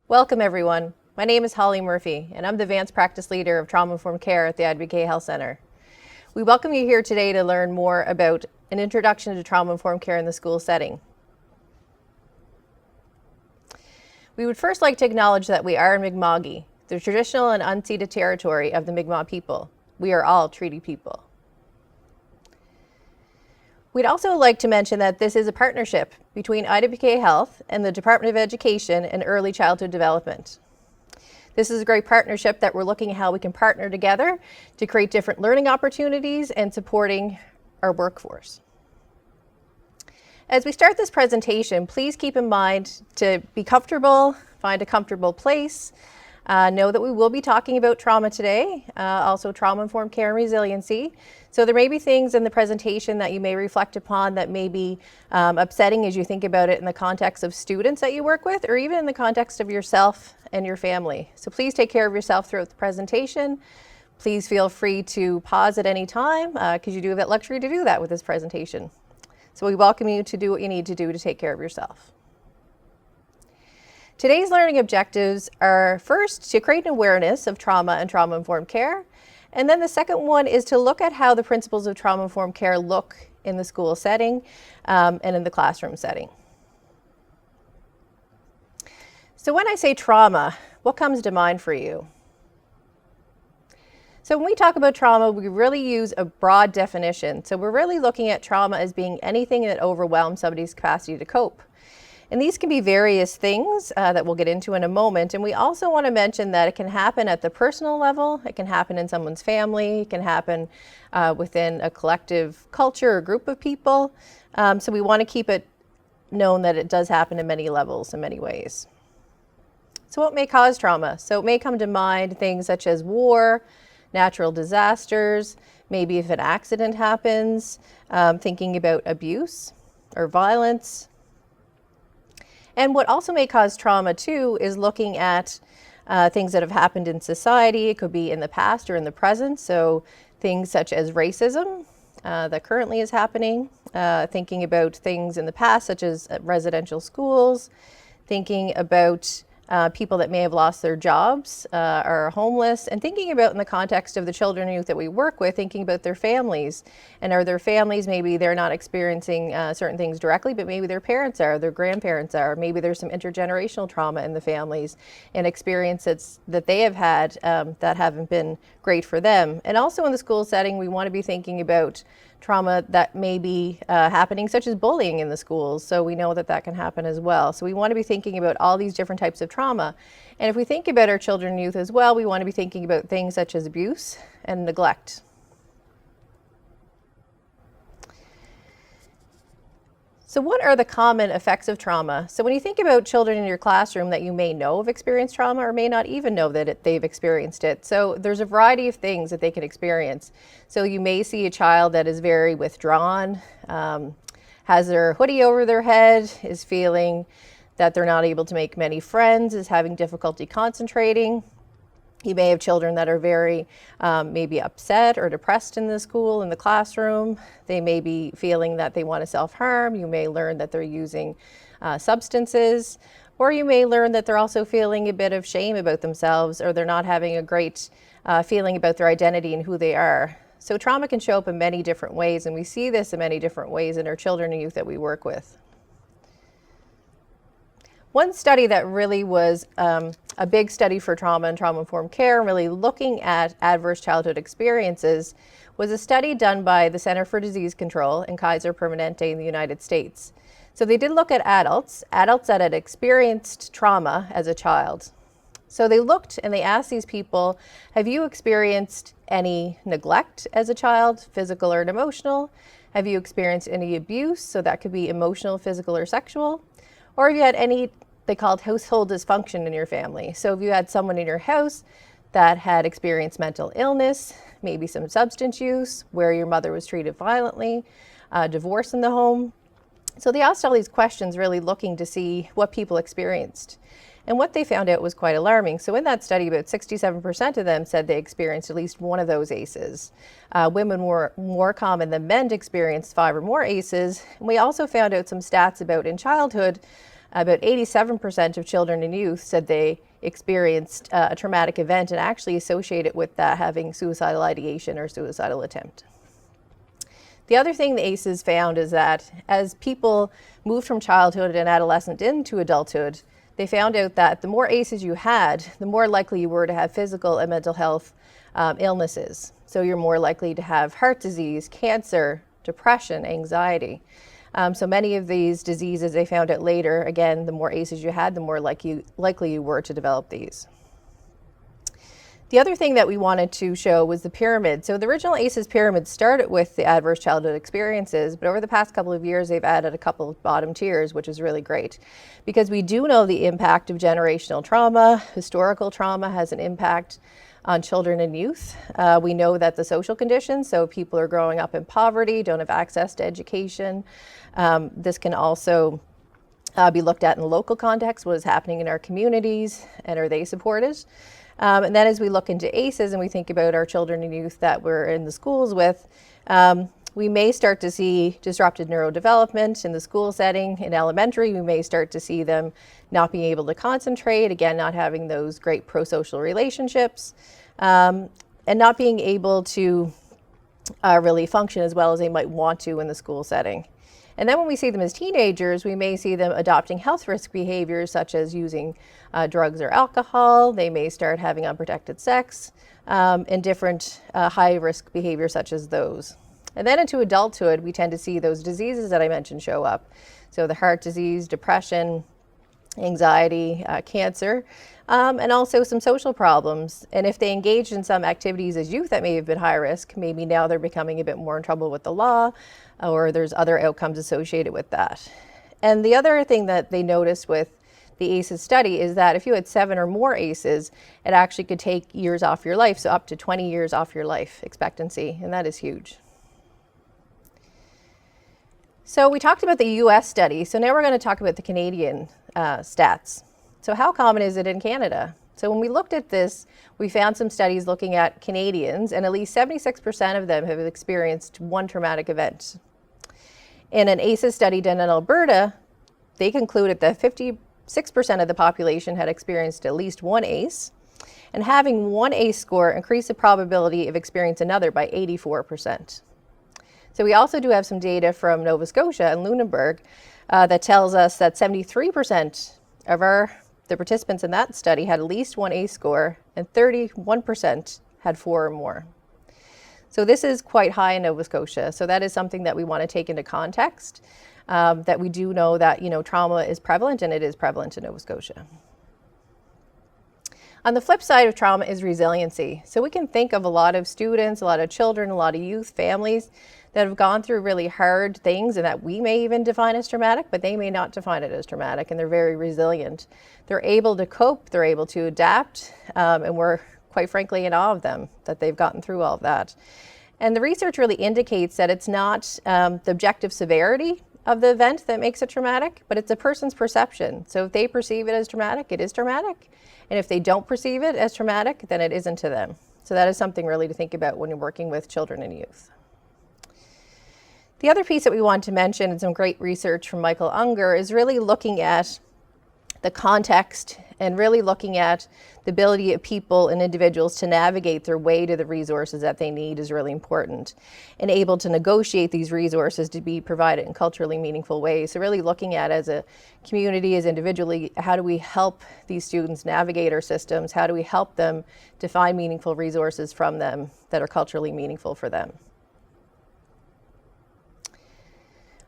Welcome everyone. My name is Holly Murphy and I'm the Advanced Practice Leader of Trauma-Informed Care at the IWK Health Center. We welcome you here today to learn more about an introduction to trauma-informed care in the school setting. We would first like to acknowledge that we are in Mi'kma'ki, the traditional and unceded territory of the Mi'kmaq people. We are all treaty people. We'd also like to mention that this is a partnership between IWK Health and the Department of Education and Early Childhood Development. This is a great partnership that we're looking at how we can partner together to create different learning opportunities and supporting our workforce. As we start this presentation, please keep in mind to be comfortable, find a comfortable place. Know that we will be talking about trauma today, also trauma-informed care and resiliency. So there may be things in the presentation that you may reflect upon that may be upsetting as you think about it in the context of students that you work with, or even in the context of yourself and your family. So please take care of yourself throughout the presentation. Please feel free to pause at any time because you do have that luxury to do that with this presentation. So we welcome you to do what you need to do to take care of yourself. Today's learning objectives are first to create an awareness of trauma and trauma-informed care. And then the second one is to look at how the principles of trauma-informed care look in the school setting and in the classroom setting. So when I say trauma, what comes to mind for you? So when we talk about trauma, we really use a broad definition. So we're really looking at trauma as being anything that overwhelms somebody's capacity to cope. And these can be various things that we'll get into in a moment. And we also want to mention that it can happen at the personal level, it can happen in someone's family, it can happen within a collective culture or group of people. So we want to keep it known that it does happen in many levels, in many ways. So what may cause trauma? So it may come to mind things such as war, natural disasters, maybe if an accident happens, thinking about abuse or violence. And what also may cause trauma too is looking at things that have happened in society. It could be in the past or in the present. So things such as racism that currently is happening, thinking about things in the past such as residential schools, thinking about people that may have lost their jobs or are homeless, and thinking about in the context of the children and youth that we work with, thinking about their families. And are their families, maybe they're not experiencing certain things directly, but maybe their parents are, their grandparents are, maybe there's some intergenerational trauma in the families and experiences that they have had that haven't been great for them. And also in the school setting, we want to be thinking about trauma that may be happening, such as bullying in the schools. So we know that that can happen as well. So we want to be thinking about all these different types of trauma. And if we think about our children and youth as well, we want to be thinking about things such as abuse and neglect. So what are the common effects of trauma? So when you think about children in your classroom that you may know have experienced trauma or may not even know that they've experienced it. So there's a variety of things that they can experience. So you may see a child that is very withdrawn, has their hoodie over their head, is feeling that they're not able to make many friends, is having difficulty concentrating. You may have children that are very maybe upset or depressed in the school, in the classroom. They may be feeling that they want to self-harm. You may learn that they're using substances, or you may learn that they're also feeling a bit of shame about themselves, or they're not having a great feeling about their identity and who they are. So trauma can show up in many different ways, and we see this in many different ways in our children and youth that we work with. One study that really was a big study for trauma and trauma-informed care, really looking at adverse childhood experiences, was a study done by the Center for Disease Control and Kaiser Permanente in the United States. So they did look at adults that had experienced trauma as a child. So they looked and they asked these people, have you experienced any neglect as a child, physical or emotional? Have you experienced any abuse? So that could be emotional, physical, or sexual. Or have you had any, they called household dysfunction in your family. So if you had someone in your house that had experienced mental illness, maybe some substance use, where your mother was treated violently, divorce in the home. So they asked all these questions really looking to see what people experienced. And what they found out was quite alarming. So in that study, about 67% of them said they experienced at least one of those ACEs. Women were more common than men to experience 5 or more ACEs. And we also found out some stats about in childhood, About 87% of children and youth said they experienced a traumatic event and actually associate it with that having suicidal ideation or suicidal attempt. The other thing the ACEs found is that as people moved from childhood and adolescence into adulthood, they found out that the more ACEs you had, the more likely you were to have physical and mental health illnesses. So you're more likely to have heart disease, cancer, depression, anxiety. So many of these diseases they found out later, again, the more ACEs you had, the more likely you were to develop these. The other thing that we wanted to show was the pyramid. So the original ACEs pyramid started with the adverse childhood experiences, but over the past couple of years, they've added a couple of bottom tiers, which is really great. Because we do know the impact of generational trauma, historical trauma has an impact on children and youth. We know that the social conditions, so people are growing up in poverty, don't have access to education. This can also be looked at in the local context, what is happening in our communities, and are they supported? And then as we look into ACEs and we think about our children and youth that we're in the schools with, we may start to see disrupted neurodevelopment in the school setting. In elementary, we may start to see them not being able to concentrate, again, not having those great pro-social relationships, and not being able to really function as well as they might want to in the school setting. And then when we see them as teenagers, we may see them adopting health risk behaviors such as using drugs or alcohol. They may start having unprotected sex and different high risk behaviors such as those. And then into adulthood, we tend to see those diseases that I mentioned show up. So the heart disease, depression, anxiety, cancer, and also some social problems. And if they engaged in some activities as youth that may have been high risk, maybe now they're becoming a bit more in trouble with the law, or there's other outcomes associated with that. And the other thing that they noticed with the ACEs study is that if you had 7 or more ACEs, it actually could take years off your life, so up to 20 years off your life expectancy, and that is huge. So we talked about the US study, so now we're going to talk about the Canadian stats. So how common is it in Canada? So when we looked at this, we found some studies looking at Canadians, and at least 76% of them have experienced one traumatic event. In an ACEs study done in Alberta, they concluded that 56% of the population had experienced at least one ACE, and having one ACE score increased the probability of experiencing another by 84%. So we also do have some data from Nova Scotia and Lunenburg that tells us that 73% of the participants in that study had at least one ACE score, and 31% had 4 or more. So this is quite high in Nova Scotia. So that is something that we want to take into context, that we do know that, trauma is prevalent, and it is prevalent in Nova Scotia. On the flip side of trauma is resiliency. So we can think of a lot of students, a lot of children, a lot of youth, families that have gone through really hard things and that we may even define as traumatic, but they may not define it as traumatic, and they're very resilient. They're able to cope, they're able to adapt, and we're quite frankly in awe of them that they've gotten through all of that. And the research really indicates that it's not the objective severity of the event that makes it traumatic, but it's a person's perception. So if they perceive it as traumatic, it is traumatic. And if they don't perceive it as traumatic, then it isn't to them. So that is something really to think about when you're working with children and youth. The other piece that we want to mention, and some great research from Michael Unger, is really looking at the context and really looking at the ability of people and individuals to navigate their way to the resources that they need is really important, and able to negotiate these resources to be provided in culturally meaningful ways. So really looking at, as a community, as individually, how do we help these students navigate our systems? How do we help them to find meaningful resources from them that are culturally meaningful for them?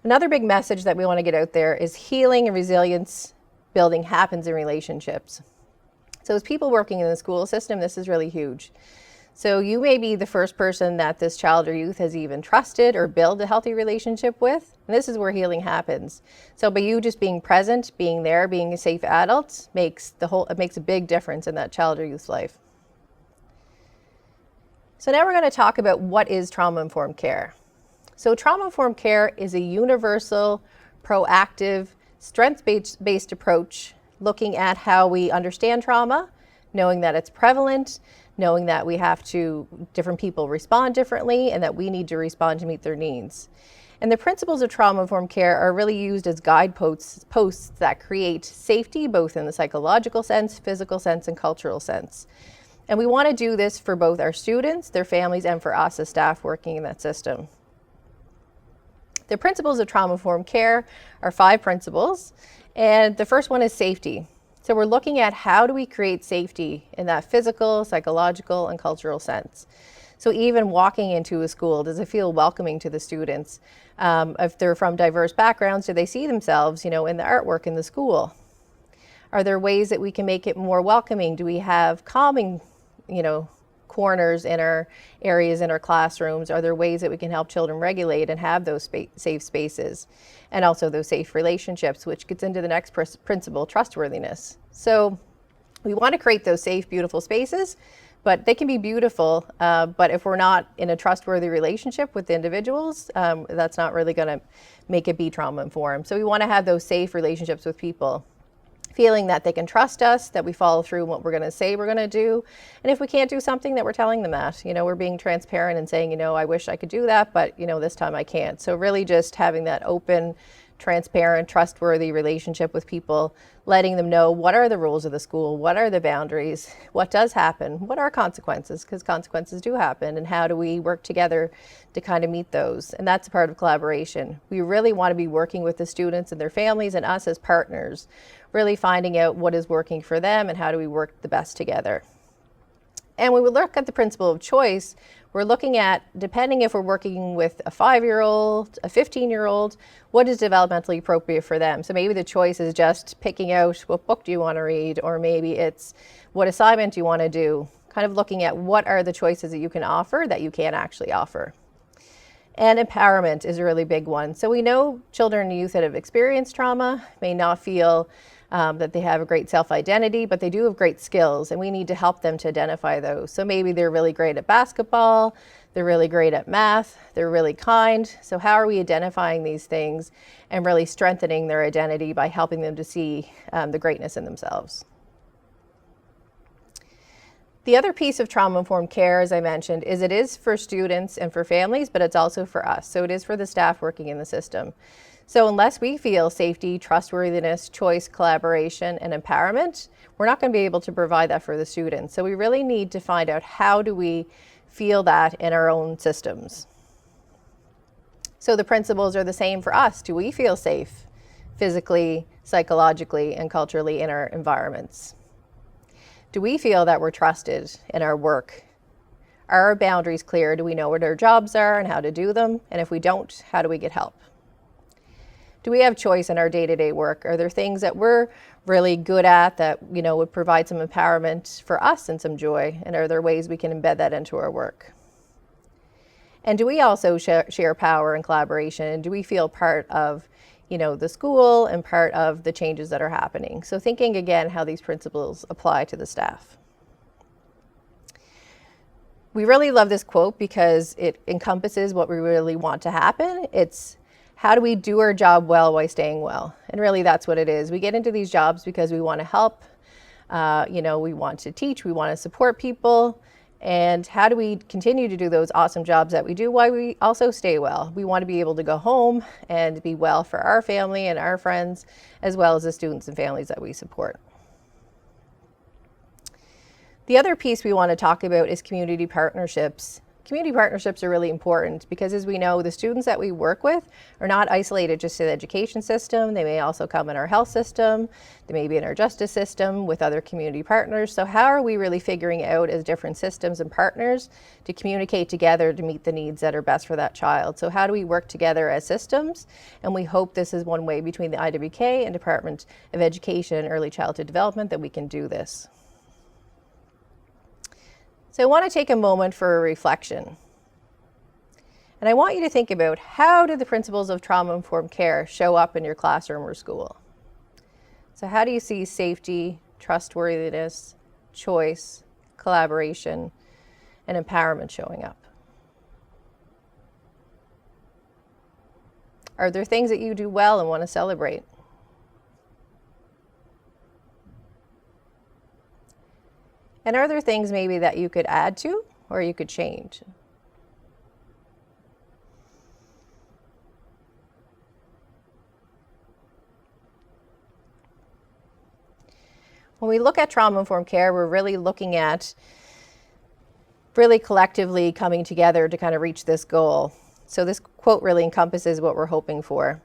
Another big message that we want to get out there is healing and resilience building happens in relationships. So as people working in the school system, this is really huge. So you may be the first person that this child or youth has even trusted or built a healthy relationship with, and this is where healing happens. So by you just being present, being there, being a safe adult, makes a big difference in that child or youth's life. So now we're going to talk about what is trauma-informed care. So trauma-informed care is a universal, proactive, strengths-based approach looking at how we understand trauma, knowing that it's prevalent, knowing that different people respond differently, and that we need to respond to meet their needs. And the principles of trauma-informed care are really used as guideposts that create safety, both in the psychological sense, physical sense, and cultural sense. And we want to do this for both our students, their families, and for us as staff working in that system. The principles of trauma-informed care are 5 principles, and the first one is safety. So we're looking at how do we create safety in that physical, psychological, and cultural sense. So even walking into a school, does it feel welcoming to the students? If they're from diverse backgrounds, do they see themselves, in the artwork in the school? Are there ways that we can make it more welcoming? Do we have calming, corners in our areas in our classrooms? Are there ways that we can help children regulate and have those safe spaces? And also those safe relationships, which gets into the next principle, trustworthiness. So we want to create those safe, beautiful spaces, but they can be beautiful, but if we're not in a trustworthy relationship with the individuals, that's not really going to make it be trauma informed. So we want to have those safe relationships with people, feeling that they can trust us, that we follow through on what we're going to say we're going to do. And if we can't do something, that we're telling them that, we're being transparent and saying, I wish I could do that, but this time I can't. So really just having that open, transparent, trustworthy relationship with people, letting them know what are the rules of the school, what are the boundaries, what does happen, what are consequences, because consequences do happen, and how do we work together to kind of meet those. And that's a part of collaboration. We really want to be working with the students and their families and us as partners, really finding out what is working for them and how do we work the best together. And when we look at the principle of choice, we're looking at, depending if we're working with a 5-year-old, a 15-year-old, what is developmentally appropriate for them. So maybe the choice is just picking out what book do you want to read, or maybe it's what assignment do you want to do, kind of looking at what are the choices that you can offer that you can't actually offer. And empowerment is a really big one. So we know children and youth that have experienced trauma may not feel that they have a great self-identity, but they do have great skills, and we need to help them to identify those. So maybe they're really great at basketball, they're really great at math, they're really kind. So how are we identifying these things and really strengthening their identity by helping them to see the greatness in themselves? The other piece of trauma-informed care, as I mentioned, is it is for students and for families, but it's also for us. So it is for the staff working in the system. So unless we feel safety, trustworthiness, choice, collaboration, and empowerment, we're not going to be able to provide that for the students. So we really need to find out, how do we feel that in our own systems? So the principles are the same for us. Do we feel safe physically, psychologically, and culturally in our environments? Do we feel that we're trusted in our work? Are our boundaries clear? Do we know what our jobs are and how to do them? And if we don't, how do we get help? Do we have choice in our day-to-day work? Are there things that we're really good at that, would provide some empowerment for us and some joy? And are there ways we can embed that into our work? And do we also share power and collaboration? And do we feel part of, the school and part of the changes that are happening? So thinking again how these principles apply to the staff. We really love this quote because it encompasses what we really want to happen. It's, how do we do our job well while staying well? And really that's what it is. We get into these jobs because we want to help, we want to teach, we want to support people. And how do we continue to do those awesome jobs that we do while we also stay well? We want to be able to go home and be well for our family and our friends, as well as the students and families that we support. The other piece we want to talk about is community partnerships. Community partnerships are really important because, as we know, the students that we work with are not isolated just to the education system. They may also come in our health system. They may be in our justice system with other community partners. So how are we really figuring out, as different systems and partners, to communicate together to meet the needs that are best for that child? So how do we work together as systems? And we hope this is one way between the IWK and Department of Education and Early Childhood Development that we can do this. So I want to take a moment for a reflection. And I want you to think about, how do the principles of trauma-informed care show up in your classroom or school? So how do you see safety, trustworthiness, choice, collaboration, and empowerment showing up? Are there things that you do well and want to celebrate? And are there things maybe that you could add to or you could change? When we look at trauma-informed care, we're really looking at really collectively coming together to kind of reach this goal. So this quote really encompasses what we're hoping for.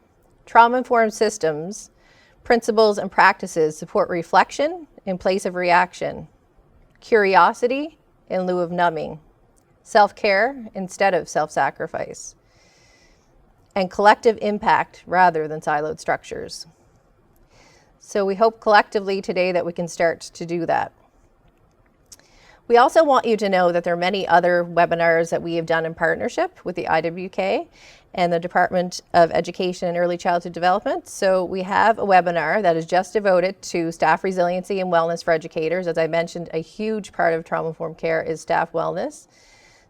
Trauma-informed systems, principles, and practices support reflection in place of reaction, curiosity in lieu of numbing, self-care instead of self-sacrifice, and collective impact rather than siloed structures. So we hope collectively today that we can start to do that. We also want you to know that there are many other webinars that we have done in partnership with the IWK and the Department of Education and Early Childhood Development. So we have a webinar that is just devoted to staff resiliency and wellness for educators. As I mentioned, a huge part of trauma-informed care is staff wellness.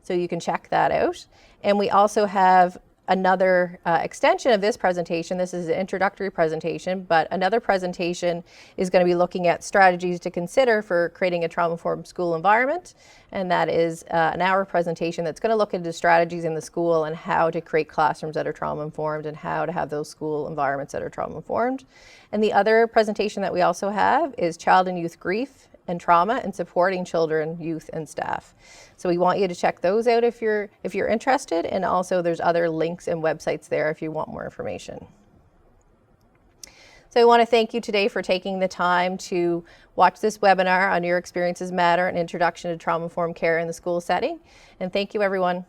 So you can check that out. And we also have another extension of this presentation. This is an introductory presentation, but another presentation is going to be looking at strategies to consider for creating a trauma-informed school environment. And that is an hour presentation that's going to look into strategies in the school and how to create classrooms that are trauma-informed and how to have those school environments that are trauma-informed. And the other presentation that we also have is child and youth grief and trauma and supporting children, youth, and staff. So we want you to check those out if you're interested, and also there's other links and websites there if you want more information. So I want to thank you today for taking the time to watch this webinar on Your Experiences Matter, an introduction to trauma-informed care in the school setting. And thank you, everyone.